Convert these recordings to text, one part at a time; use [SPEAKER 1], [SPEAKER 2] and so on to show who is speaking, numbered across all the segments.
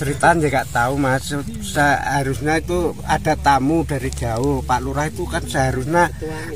[SPEAKER 1] Ceritanya nggak tahu Mas, seharusnya itu ada tamu dari jauh. Pak Lurah itu kan seharusnya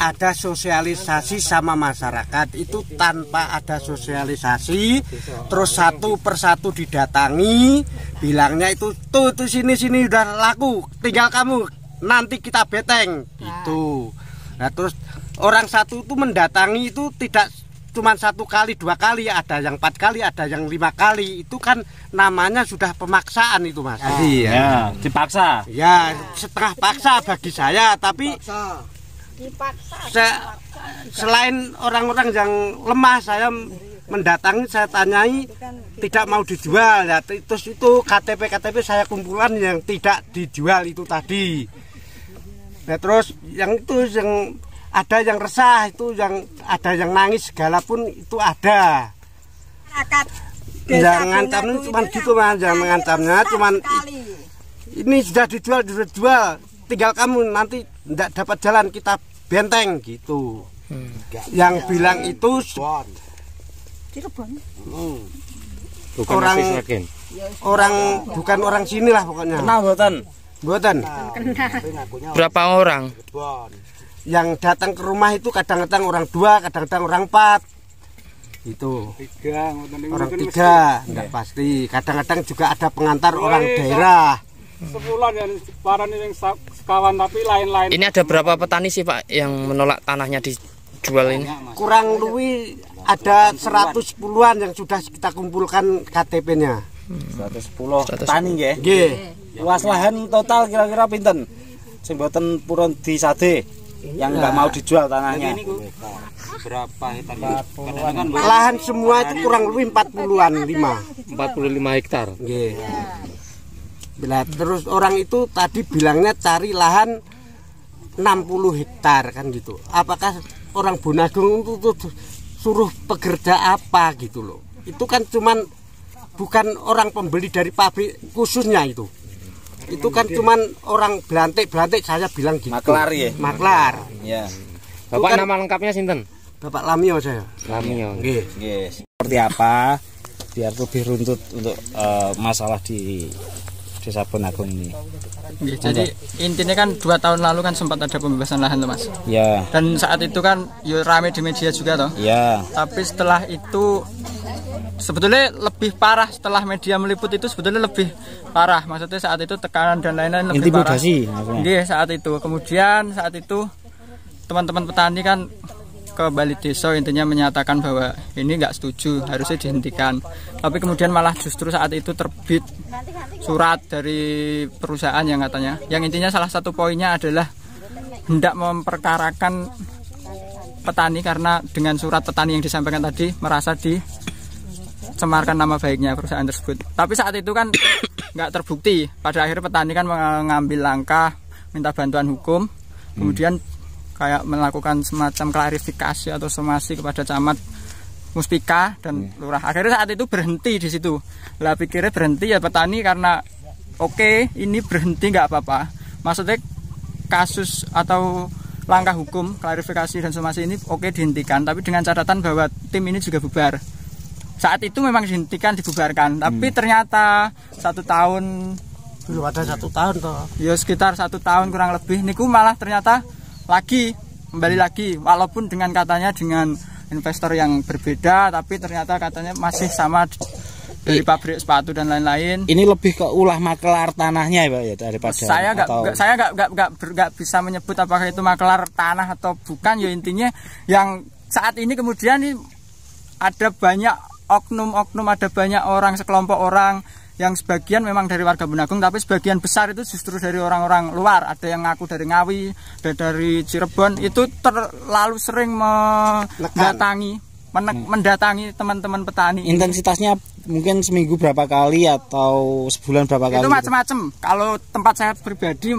[SPEAKER 1] ada sosialisasi sama masyarakat. Itu tanpa ada sosialisasi, terus satu persatu didatangi, bilangnya itu tuh sini udah laku, tinggal kamu nanti kita beteng gitu. Nah terus orang satu itu mendatangi itu tidak cuma 1 kali 2 kali, ada yang 4 kali, ada yang 5 kali. Itu kan namanya sudah pemaksaan itu Mas.
[SPEAKER 2] Ya, dipaksa.
[SPEAKER 1] Ya, setengah paksa bagi saya, tapi selain orang-orang yang lemah, saya mendatangi, saya tanyai tidak mau dijual ya. Terus itu KTP saya kumpulan yang tidak dijual itu tadi. Nah, terus yang itu yang ada yang resah, itu yang ada yang nangis segala pun itu ada. Jangan ngancamnya cuma gitu Mas, jangan mengancamnya cuman ini sudah dijual, tinggal kamu nanti tidak dapat jalan kita benteng gitu. Yang bilang itu orang bukan orang sini lah pokoknya.
[SPEAKER 2] Kenal
[SPEAKER 1] buatan.
[SPEAKER 3] Berapa orang?
[SPEAKER 1] Yang datang ke rumah itu kadang-kadang orang 2, kadang-kadang orang 4 itu orang 3 enggak pasti, kadang-kadang juga ada pengantar orang daerah.
[SPEAKER 4] Sebulan yang paran yang sekawan tapi lain-lain.
[SPEAKER 3] Ini ada berapa petani sih Pak yang menolak tanahnya dijual ini?
[SPEAKER 1] Kurang lebih ada 110-an yang sudah kita kumpulkan KTP-nya.
[SPEAKER 2] 110 petani nggih.
[SPEAKER 1] Nggih.
[SPEAKER 2] Luas lahan total kira-kira pinten? Sing mboten purun disade yang nggak mau dijual tanahnya.
[SPEAKER 4] Berapa hektar?
[SPEAKER 1] Lahan semua itu kurang lebih 45
[SPEAKER 3] hektar.
[SPEAKER 1] Nggih. Bila terus orang itu tadi bilangnya cari lahan 60 hektar kan gitu. Apakah orang Bonagung itu suruh pekerja apa gitu loh. Itu kan cuman bukan orang pembeli dari pabrik khususnya itu. Itu kan cuman orang belantik saya bilang gitu.
[SPEAKER 2] Maklar ya?
[SPEAKER 1] Maklar.
[SPEAKER 2] Ya.
[SPEAKER 3] Bapak nama lengkapnya sinten?
[SPEAKER 1] Bapak Lamio saya.
[SPEAKER 3] Lamio.
[SPEAKER 1] Nggih.
[SPEAKER 2] Seperti apa biar lebih runtut untuk masalah di Desa Bonagung ini.
[SPEAKER 5] Jadi intinya kan 2 tahun lalu kan sempat ada pembebasan lahan tuh Mas.
[SPEAKER 2] Ya.
[SPEAKER 5] Dan saat itu kan rame di media juga toh.
[SPEAKER 2] Ya.
[SPEAKER 5] Tapi setelah itu sebetulnya lebih parah, setelah media meliput itu sebetulnya lebih parah. Maksudnya saat itu tekanan dan lain-lain lebih parah. Iya saat itu. Kemudian saat itu teman-teman petani kan ke Balai Desa intinya menyatakan bahwa ini nggak setuju, harusnya dihentikan. Tapi kemudian malah justru saat itu terbit surat dari perusahaan yang katanya, yang intinya salah satu poinnya adalah hendak memperkarakan petani karena dengan surat petani yang disampaikan tadi merasa dicemarkan nama baiknya perusahaan tersebut. Tapi saat itu kan nggak terbukti. Pada akhirnya petani kan mengambil langkah minta bantuan hukum, kemudian kayak melakukan semacam klarifikasi atau somasi kepada camat, Muspika dan lurah. Akhirnya saat itu berhenti di situ. Lah pikirnya berhenti ya petani karena oke, ini berhenti nggak apa-apa. Maksudnya kasus atau langkah hukum klarifikasi dan somasi ini oke dihentikan, tapi dengan catatan bahwa tim ini juga bubar. Saat itu memang dihentikan, dibubarkan, tapi ternyata 1 tahun
[SPEAKER 1] belum ada 1 tahun toh.
[SPEAKER 5] Ya sekitar 1 tahun kurang lebih. Niku malah ternyata kembali lagi, walaupun dengan katanya dengan investor yang berbeda, tapi ternyata katanya masih sama dari pabrik sepatu dan lain-lain.
[SPEAKER 2] Ini lebih ke ulah maklar tanahnya ya Pak ya daripada
[SPEAKER 5] saya nggak bisa menyebut apakah itu maklar tanah atau bukan. Ya intinya yang saat ini kemudian ini ada banyak oknum-oknum, ada banyak orang, sekelompok orang yang sebagian memang dari warga Bonagung, tapi sebagian besar itu justru dari orang-orang luar. Ada yang ngaku dari Ngawi, ada dari Cirebon. Itu terlalu sering mendatangi teman-teman petani.
[SPEAKER 2] Intensitasnya mungkin seminggu berapa kali atau sebulan berapa kali?
[SPEAKER 5] Itu macam-macam. Kalau tempat saya pribadi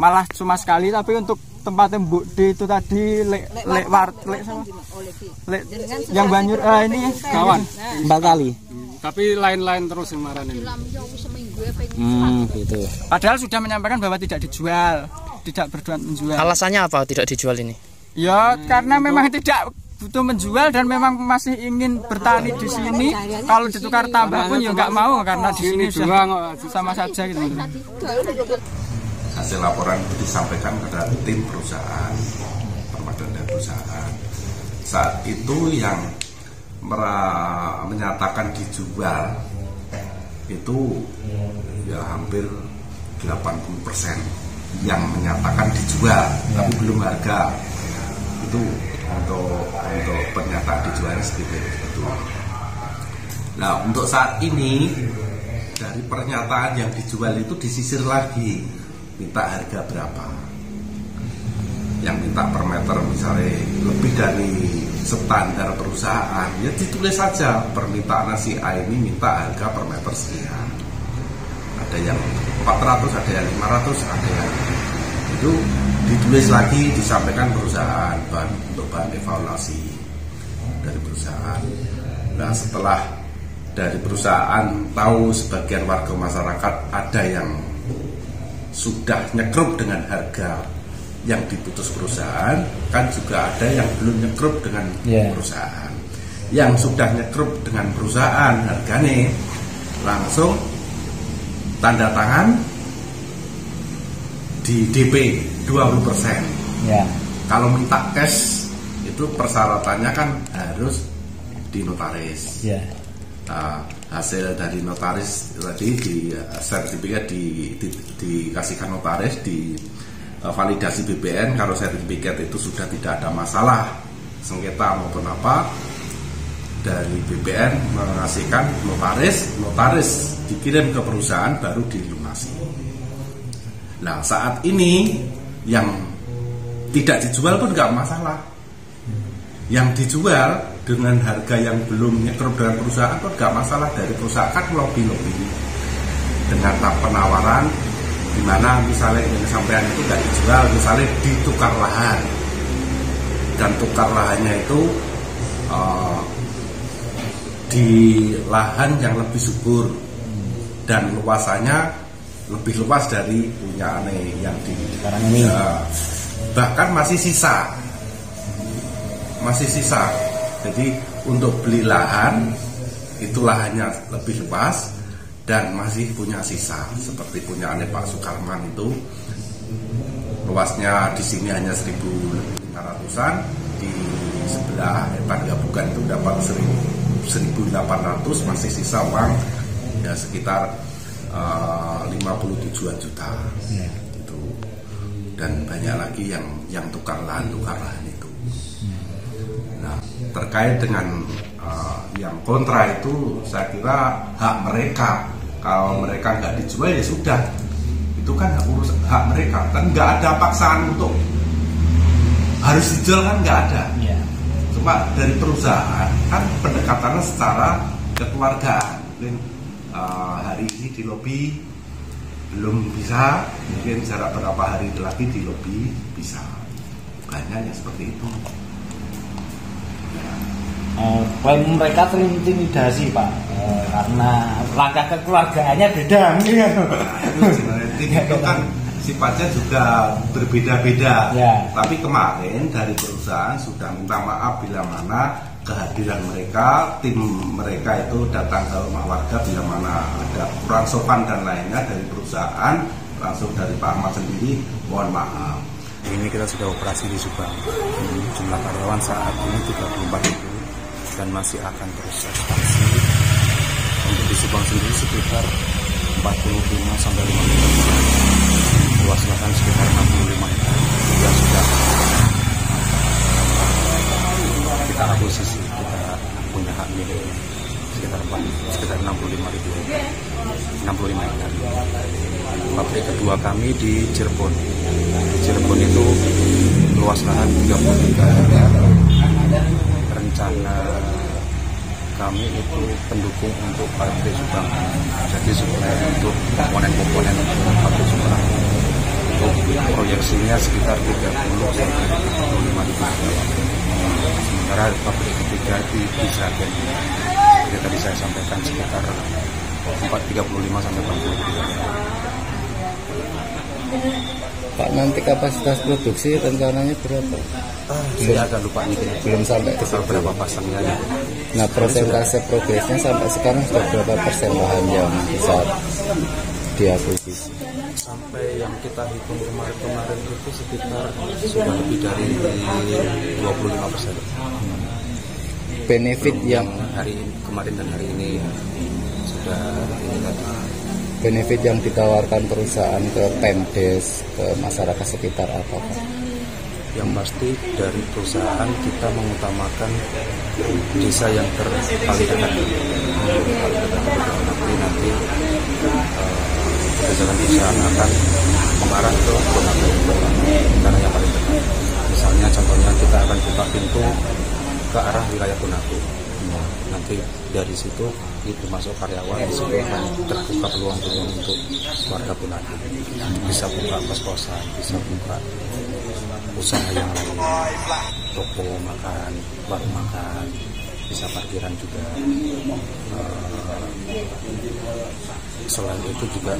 [SPEAKER 5] malah cuma sekali, tapi untuk tempatnya Mbok D itu tadi yang Banjur ini
[SPEAKER 4] kawan
[SPEAKER 2] 4 kali.
[SPEAKER 4] tapi lain-lain terus yang marah ini.
[SPEAKER 2] Gitu.
[SPEAKER 5] Padahal sudah menyampaikan bahwa tidak dijual, tidak berjual menjual.
[SPEAKER 3] Alasannya apa tidak dijual ini?
[SPEAKER 5] Ya karena memang tidak butuh menjual dan memang masih ingin bertani di sini. Kalau ditukar tambah pun ya nggak mau karena di sini sudah sama saja gitu.
[SPEAKER 6] Hasil laporan itu disampaikan kepada tim perusahaan, perwakilan dari perusahaan. Saat itu yang menyatakan dijual itu ya hampir 80% yang menyatakan dijual, tapi belum harga. Itu untuk pernyataan dijualnya seperti itu. Nah, untuk saat ini dari pernyataan yang dijual itu disisir lagi, minta harga berapa. Yang minta per meter misalnya lebih dari standar perusahaan, ya ditulis saja permintaan si A ini minta harga per meter sekian. Ada yang 400, ada yang 500, ada yang itu ditulis lagi, disampaikan perusahaan untuk bahan evaluasi dari perusahaan. Nah, setelah dari perusahaan tahu sebagian warga masyarakat ada yang sudah nyekrup dengan harga yang diputus perusahaan, kan juga ada yang belum nyekrup dengan perusahaan. Yang sudah nyekrup dengan perusahaan harganya langsung tanda tangan di DP 20%. Kalau minta cash itu persyaratannya kan harus di notaris. Hasil dari notaris tadi di sertifikat dikasihkan notaris, di validasi BPN. Kalau sertifikat itu sudah tidak ada masalah sengketa maupun apa, dari BPN mengasihkan notaris dikirim ke perusahaan baru dilunasi. Nah, saat ini yang tidak dijual pun nggak masalah. Yang dijual dengan harga yang belum nyekrup dengan perusahaan pun nggak masalah. Dari perusahaan kan lobby dengan penawaran di mana misalnya yang sampean itu nggak dijual, misalnya ditukar lahan, dan tukar lahannya itu di lahan yang lebih subur dan luasannya lebih luas dari punya aneh yang di sekarang ini. Bahkan masih sisa. Jadi untuk beli lahan itu lahannya lebih luas dan masih punya sisa, seperti punya aneh Pak Sukarman itu luasnya di sini hanya 1.500-an, di sebelah Tangga Bukan itu dapat 1.800, masih sisa uang ya sekitar 57 juta itu. Dan banyak lagi yang tukar lahan itu. Nah, terkait dengan yang kontra itu saya kira hak mereka. Kalau mereka nggak dijual ya sudah, itu kan hak mereka, kan nggak ada paksaan untuk harus dijual, kan nggak ada. Cuma dari perusahaan kan pendekatannya secara kekeluargaan. Mungkin hari ini di lobi belum bisa, mungkin jarak berapa hari lagi di lobi bisa. Banyak yang seperti itu.
[SPEAKER 2] Klaim mereka terintimidasi Pak, karena langkah kekeluargaannya beda.
[SPEAKER 6] Itu kan sifatnya juga berbeda-beda. Tapi kemarin dari perusahaan sudah minta maaf bila mana kehadiran mereka, tim mereka itu datang ke rumah warga bila mana ada kurang sopan dan lainnya dari perusahaan, langsung dari Pak Ahmad sendiri mohon maaf.
[SPEAKER 7] Ini kita sudah operasi di Subang. Jumlah karyawan saat ini 34.000 dan masih akan terus ekspansi. Untuk di Subang sendiri sekitar 45 sampai 50 hektar. Luas lahan sekitar 65 hektar. Yang sudah kita akuisisi, kita punya hak milik sekitar 65.000 hektar. 65 hektar. Pabrik kedua kami di Cirebon. Di Cirebon itu luas lahan 33 hektar. Rencana kami itu pendukung untuk pabrik Subang. Jadi supaya untuk komponen-komponen pabrik Subang untuk proyeksinya sekitar 30 sampai 45 ribu karyawan. Sementara pabrik ketiga di Sragen, jadi tadi saya sampaikan sekitar 35 sampai 40 ribu karyawan.
[SPEAKER 8] Pak, nanti kapasitas produksi rencananya berapa?
[SPEAKER 7] Saya agak lupa nih,
[SPEAKER 8] belum sampai ke
[SPEAKER 7] berapa pasangnya ya.
[SPEAKER 8] Nah, persentase progresnya sampai sekarang sudah berapa persen lahan yang bisa diakuisisi?
[SPEAKER 7] Sampai yang kita hitung kemarin itu sekitar sudah lebih dari 25%.
[SPEAKER 8] Benefit yang
[SPEAKER 7] hari kemarin dan hari ini sudah ini tadi.
[SPEAKER 8] Benefit yang ditawarkan perusahaan ke Pemdes, ke masyarakat sekitar apa, Pak?
[SPEAKER 7] Yang pasti dari perusahaan kita mengutamakan desa yang paling dekat. Nanti jalan perusahaan akan mengarah ke karena yang paling dekat. Misalnya contohnya kita akan buka pintu ke arah wilayah Tunaku. Nanti dari situ itu masuk karyawan, di situ akan terbuka peluang-peluang untuk warga Tunaku. Bisa buka kos-kosan, bisa buka usaha yang lain, toko makan, warung makan, bisa parkiran juga. Selain itu juga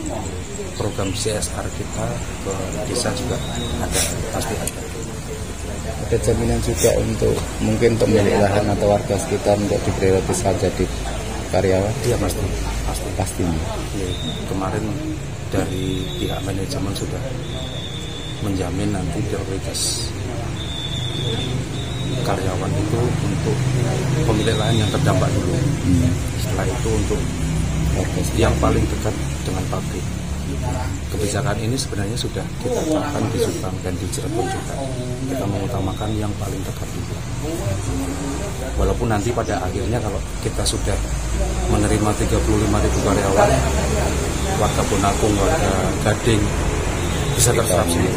[SPEAKER 7] program CSR kita ke desa juga ada, pasti ada.
[SPEAKER 8] Ada jaminan juga untuk mungkin pemilik lahan atau warga sekitar untuk diprioritaskan jadi karyawan?
[SPEAKER 7] Iya pasti.
[SPEAKER 8] Pastinya.
[SPEAKER 7] Kemarin dari pihak manajemen sudah menjamin nanti prioritas karyawan itu untuk pemilik lahan yang terdampak dulu. Setelah itu untuk yang paling dekat dengan pabrik. Kebijakan ini sebenarnya sudah kita terapkan di Subang dan di Cirebon juga. Kita mengutamakan yang paling dekat juga. Walaupun nanti pada akhirnya kalau kita sudah menerima 35 ribu karyawan, warga Bonakung, warga Gading bisa terserap sendiri.